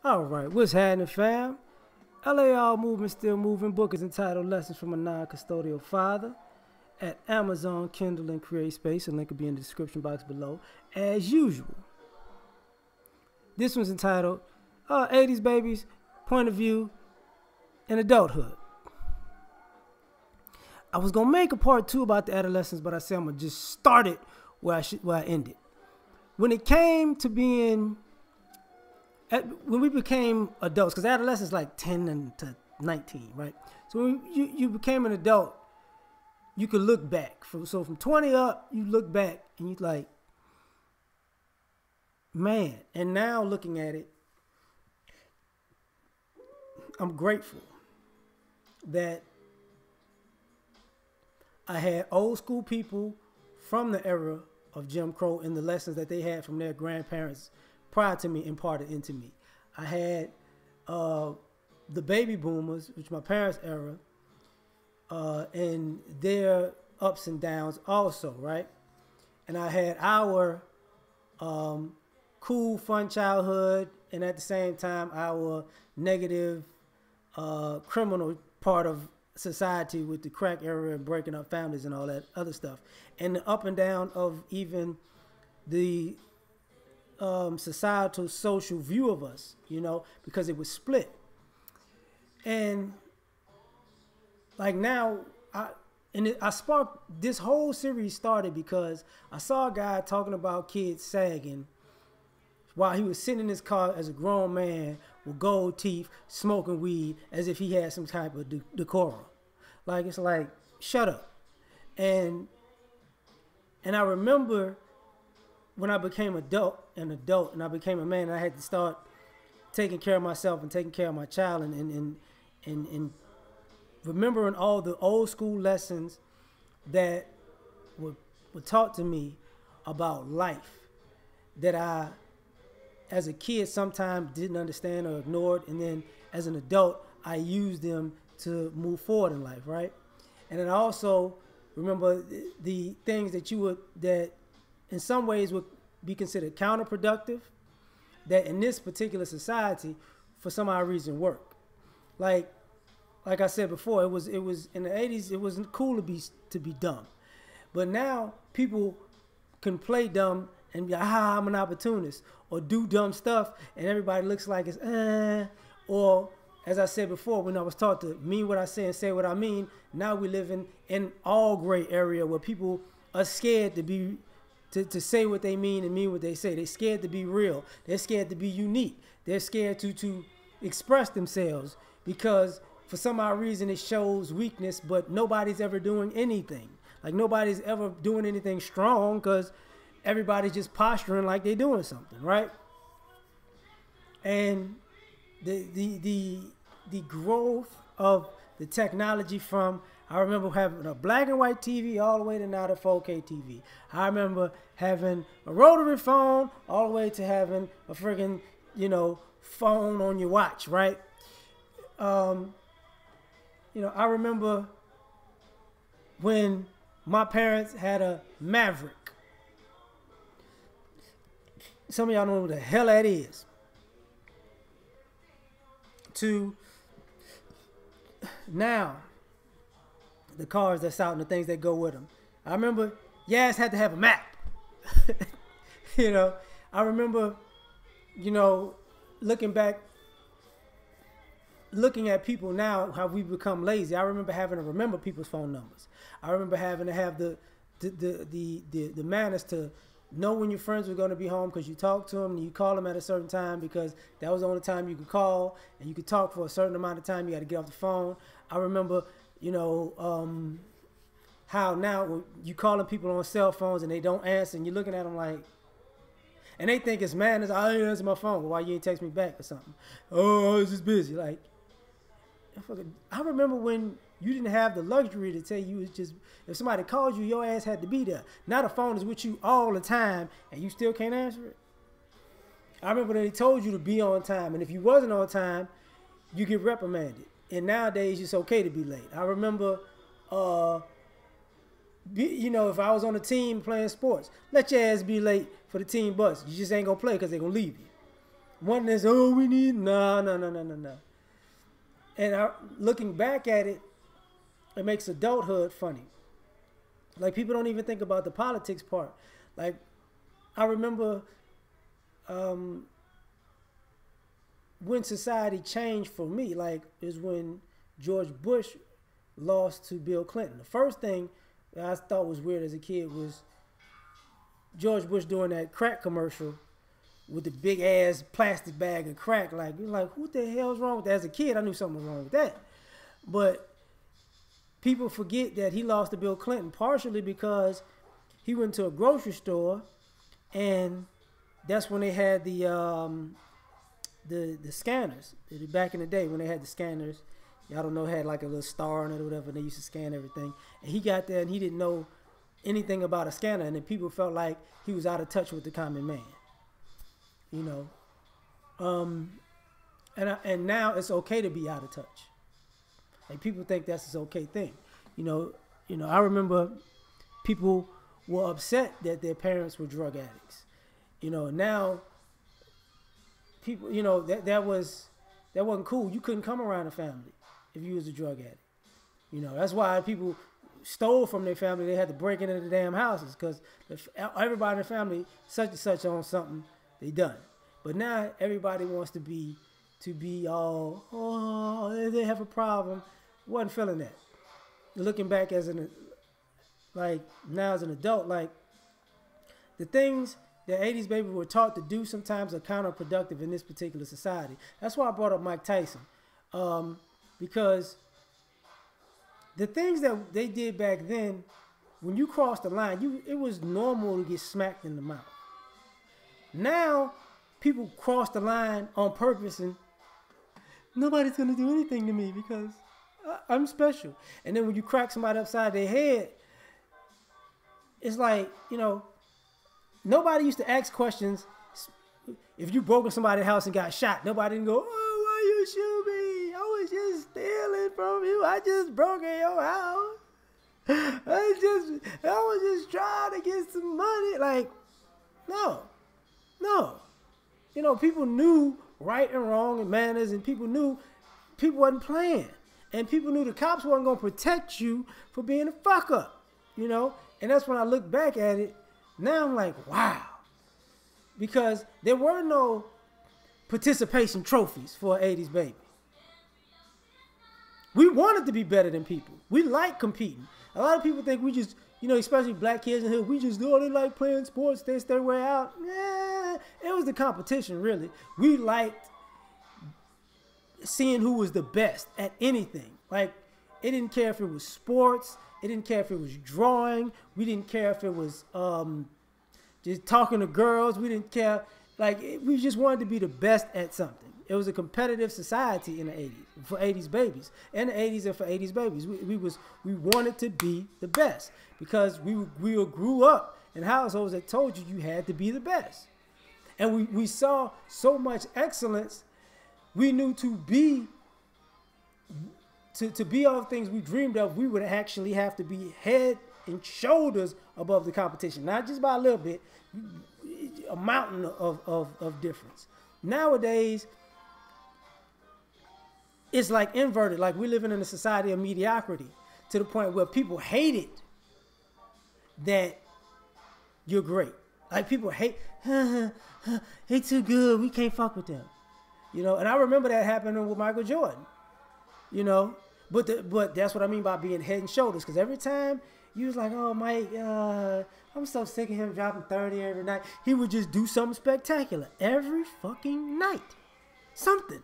All right, what's happening, fam? L.A.R. movement still moving. Book is entitled Lessons from a Non-Custodial Father at Amazon, Kindle, and Create Space. A link will be in the description box below. As usual, this one's entitled 80s Babies, Point of View, and Adulthood. I was going to make a part two about the adolescence, but I said I'm going to just start it where I ended. When it came to being when we became adults, because adolescence is like 10 to 19, right? So when you became an adult, you could look back. So from 20 up, you look back and you're like, man. And now looking at it, I'm grateful that I had old school people from the era of Jim Crow and the lessons that they had from their grandparents prior to me imparted into me. I had the baby boomers, which my parents' era, and their ups and downs also, right? And I had our cool, fun childhood, and at the same time, our negative, criminal part of society with the crack era and breaking up families and all that other stuff. And the up and down of even the societal social view of us, because it was split. And like now, I sparked this whole series started because I saw a guy talking about kids sagging while he was sitting in his car as a grown man with gold teeth, smoking weed, as if he had some type of decorum. Like, it's like, shut up. And I remember when I became an adult and I became a man, and I had to start taking care of myself and taking care of my child and remembering all the old school lessons that were taught to me about life that I, as a kid, sometimes didn't understand or ignored, and then as an adult, I used them to move forward in life, right? And then I also remember the things that in some ways would be considered counterproductive, that in this particular society, for some odd reason, work. Like I said before, it was in the 80s. It wasn't cool to be dumb, but now people can play dumb and be like, I'm an opportunist, or do dumb stuff, and everybody looks like it's or as I said before, when I was taught to mean what I say and say what I mean, now we live in all gray area where people are scared to say what they mean and mean what they say. They're scared to be real. They're scared to be unique. They're scared to express themselves because for some odd reason it shows weakness, but nobody's ever doing anything. Like nobody's ever doing anything strong because everybody's just posturing like they're doing something, right? And the growth of the technology from, I remember having a black and white TV all the way to now the 4K TV. I remember having a rotary phone all the way to having a friggin', phone on your watch, right? I remember when my parents had a Maverick. Some of y'all know what the hell that is. To now, the cars that's out and the things that go with them. I remember Yaz had to have a map. I remember, looking at people now, how we become lazy. I remember having to remember people's phone numbers. I remember having to have the manners to know when your friends were going to be home because you talk to them and you call them at a certain time because that was the only time you could call, and you could talk for a certain amount of time. You got to get off the phone. I remember, how now when you calling people on cell phones and they don't answer and you're looking at them like, and they think it's madness. I ain't answer my phone. Well, why you ain't text me back or something? Oh, I was just busy. Like, I remember when you didn't have the luxury to tell you it's just, if somebody called you, your ass had to be there. Now the phone is with you all the time and you still can't answer it. I remember they told you to be on time, and if you wasn't on time, you get reprimanded. And nowadays it's okay to be late. I remember, if I was on a team playing sports, let your ass be late for the team bus. You just ain't gonna play because they're gonna leave you. One is, oh, we need, no, no, no, no, no, no. And looking back at it, it makes adulthood funny. Like, people don't even think about the politics part. Like, I remember when society changed for me, like, is when George Bush lost to Bill Clinton. The first thing that I thought was weird as a kid was George Bush doing that crack commercial with the big ass plastic bag of crack. Like, you're like, what the hell's wrong with that? As a kid, I knew something was wrong with that. But people forget that he lost to Bill Clinton partially because he went to a grocery store, and that's when they had the scanners. Back in the day when they had the scanners, y'all don't know, had like a little star on it or whatever. They used to scan everything. And he got there and he didn't know anything about a scanner, and then people felt like he was out of touch with the common man. You know, and now it's okay to be out of touch. Like, people think that's an okay thing. You know. I remember people were upset that their parents were drug addicts. You know, now people, you know, that wasn't cool. You couldn't come around a family if you was a drug addict. You know, that's why people stole from their family. They had to break into the damn houses because everybody in the family, such and such, on something they done. But now everybody wants to be all, oh, they have a problem. Wasn't feeling that. Looking back as now as an adult, like, the things that 80s baby were taught to do sometimes are counterproductive in this particular society. That's why I brought up Mike Tyson, because the things that they did back then, when you crossed the line, it was normal to get smacked in the mouth. Now, people cross the line on purpose, and nobody's gonna do anything to me because I'm special. And then when you crack somebody upside their head, it's like, you know, nobody used to ask questions. If you broke in somebody's house and got shot, nobody didn't go, oh, why you shoot me? I was just stealing from you. I just broke in your house. I was just trying to get some money. Like, no. You know, people knew right and wrong and manners, and people knew people wasn't playing. And people knew the cops wasn't going to protect you for being a fuck up, you know? And that's when I look back at it. Now I'm like, wow. Because there were no participation trophies for an 80s baby. We wanted to be better than people. We like competing. A lot of people think we just, you know, especially black kids in here, we just, oh, they like playing sports, they stay way out. Yeah, it was the competition, really. We liked seeing who was the best at anything. Like, it didn't care if it was sports. It didn't care if it was drawing. We didn't care if it was just talking to girls. We didn't care. Like, we just wanted to be the best at something. It was a competitive society in the 80s for 80s babies. In the 80s and for 80s babies. We wanted to be the best because we grew up in households that told you had to be the best. And we saw so much excellence. We knew to be all the things we dreamed of, we would actually have to be head and shoulders above the competition. Not just by a little bit, a mountain of difference. Nowadays, it's like inverted. Like, we're living in a society of mediocrity to the point where people hate it that you're great. Like, people hate, they too good, we can't fuck with them. You know, and I remember that happening with Michael Jordan. You know, but that's what I mean by being head and shoulders. Because every time you was like, oh, Mike, I'm so sick of him dropping 30 every night. He would just do something spectacular every fucking night. Something.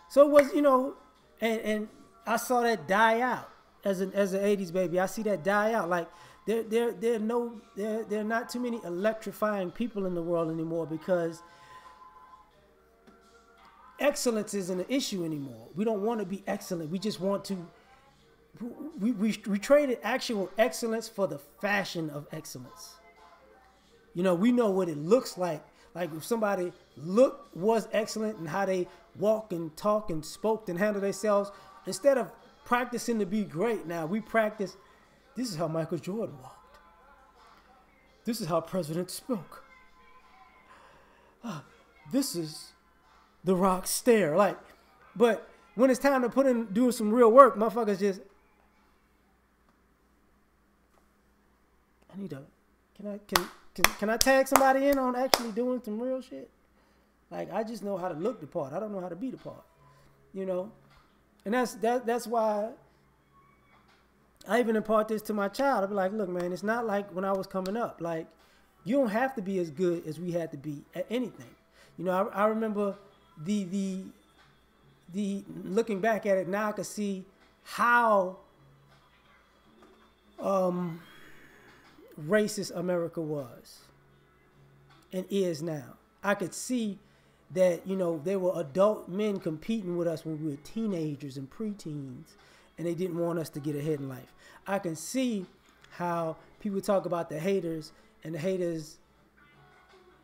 So it was, you know, and I saw that die out as an 80s baby. I see that die out. Like, there are not too many electrifying people in the world anymore because excellence isn't an issue anymore. We don't want to be excellent. We just want to. We traded actual excellence for the fashion of excellence. You know, we know what it looks like. Like, if somebody was excellent in how they walk and talk and spoke and handle themselves, instead of practicing to be great, now we practice. This is how Michael Jordan walked. This is how presidents spoke. this is the Rock stare. Like, but when it's time to put in doing some real work, motherfuckers just, I need to, can I tag somebody in on actually doing some real shit? Like, I just know how to look the part. I don't know how to be the part, you know? And that's why I even impart this to my child. I'll be like, look, man, it's not like when I was coming up. Like, you don't have to be as good as we had to be at anything. You know, I remember the looking back at it now, I could see how racist America was and is now. I could see that, you know, there were adult men competing with us when we were teenagers and preteens, and they didn't want us to get ahead in life. I can see how people talk about the haters, and the haters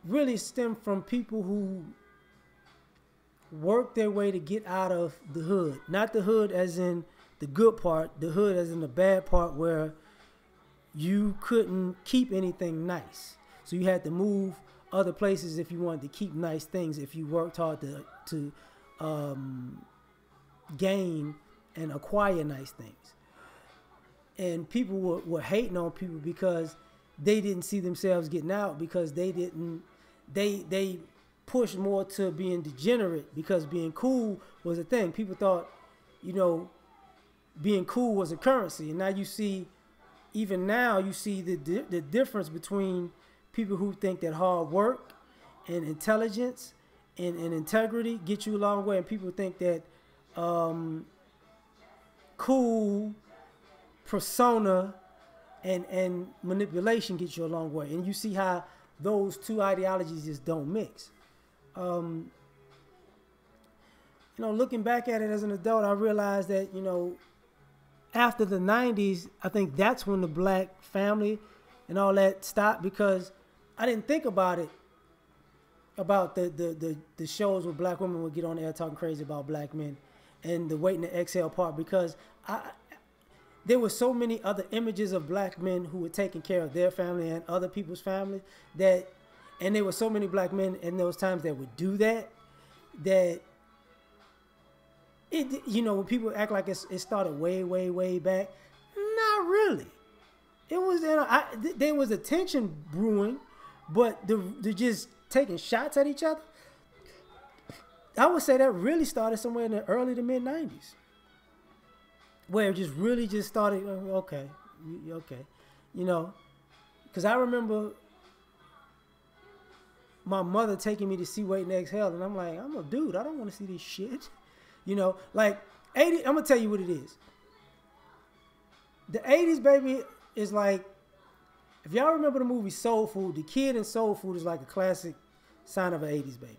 really stem from people who work their way to get out of the hood. Not the hood as in the good part, the hood as in the bad part where you couldn't keep anything nice. So you had to move other places if you wanted to keep nice things, if you worked hard to gain and acquire nice things. And people were hating on people because they didn't see themselves getting out, because they pushed more to being degenerate, because being cool was a thing. People thought, you know, being cool was a currency. And now you see, even now you see the difference between people who think that hard work and intelligence and integrity get you a long way, and people think that cool persona and manipulation gets you a long way. And you see how those two ideologies just don't mix. You know, looking back at it as an adult, I realized that, you know, after the 90s, I think that's when the black family and all that stopped, because I didn't think about it, about the shows where black women would get on the air talking crazy about black men and the waiting to exhale part, because there were so many other images of black men who were taking care of their family and other people's family, that, and there were so many black men in those times that would do that it, you know, when people act like it started way back, not really. It was, there was a tension brewing, but they're just taking shots at each other. I would say that really started somewhere in the early to mid 90s, where it just really just started. Okay, you know, because I remember my mother taking me to see Wait and Exhale, and I'm like, I'm a dude, I don't want to see this shit. You know, like 80. I'm gonna tell you what it is. The 80s, baby, is like, if y'all remember the movie Soul Food, the kid in Soul Food is like a classic sign of an 80s baby.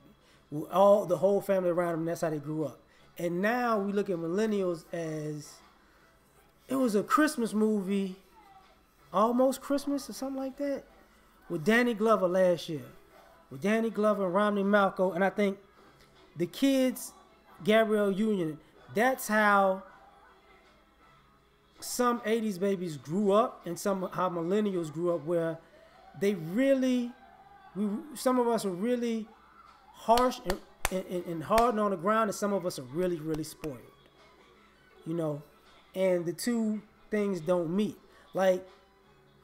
With the whole family around him, that's how they grew up. And now we look at millennials as, it was a Christmas movie, Almost Christmas or something like that, with Danny Glover last year. With Danny Glover and Romney Malco, and I think the kids, Gabrielle Union, that's how some 80s babies grew up, and how millennials grew up, where they really, some of us are really harsh and hard on the ground, and some of us are really spoiled, you know, and the two things don't meet. Like,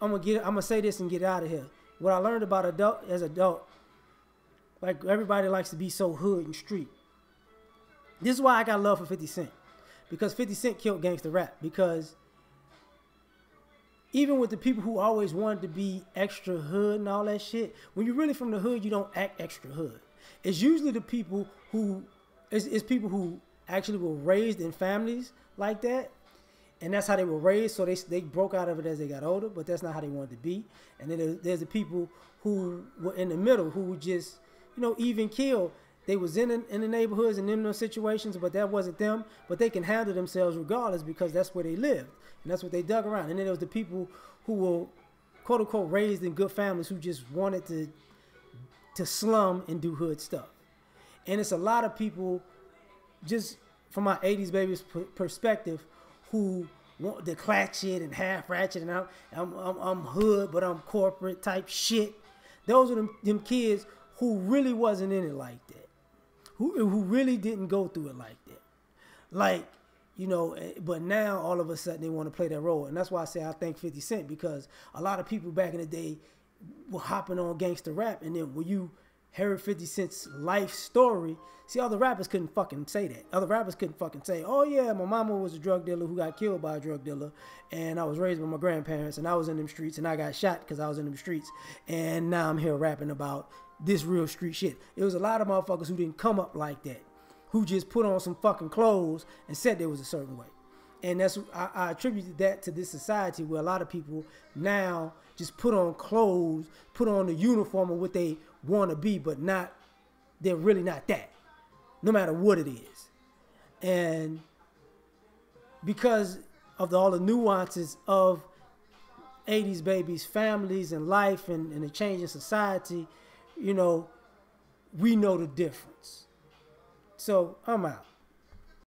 I'm gonna say this and get out of here. What I learned about adult, like, everybody likes to be so hood and street. This is why I got love for 50 Cent. Because 50 Cent killed gangster rap. Because even with the people who always wanted to be extra hood and all that shit, when you're really from the hood, you don't act extra hood. It's usually the people who, it's people who actually were raised in families like that. And that's how they were raised. So they broke out of it as they got older. But that's not how they wanted to be. And then there's the people who were in the middle, who were just, you know, even killed. They was in the neighborhoods and in those situations, but that wasn't them. But they can handle themselves regardless, because that's where they lived. And that's what they dug around. And then there was the people who were, quote unquote, raised in good families, who just wanted to slum and do hood stuff. And it's a lot of people, just from my 80s babies perspective, who want the clack shit and half ratchet, and I'm hood, but I'm corporate type shit. Those are them kids who really wasn't in it like that, who really didn't go through it like that. Like, you know, but now all of a sudden they want to play that role. And that's why I say I thank 50 Cent, because a lot of people back in the day were hopping on gangster rap. And then when you heard 50 Cent's life story, see, other rappers couldn't fucking say that. Other rappers couldn't fucking say, oh yeah, my mama was a drug dealer who got killed by a drug dealer, and I was raised by my grandparents, and I was in them streets, and I got shot because I was in them streets, and now I'm here rapping about this real street shit. It was a lot of motherfuckers who didn't come up like that, who just put on some fucking clothes and said they was a certain way. And that's, I attributed that to this society where a lot of people now just put on clothes, put on the uniform of what they want to be, but not, they're really not that, no matter what it is. And because of all the nuances of 80s babies, families, and life, and the change in society, you know, we know the difference. So I'm out.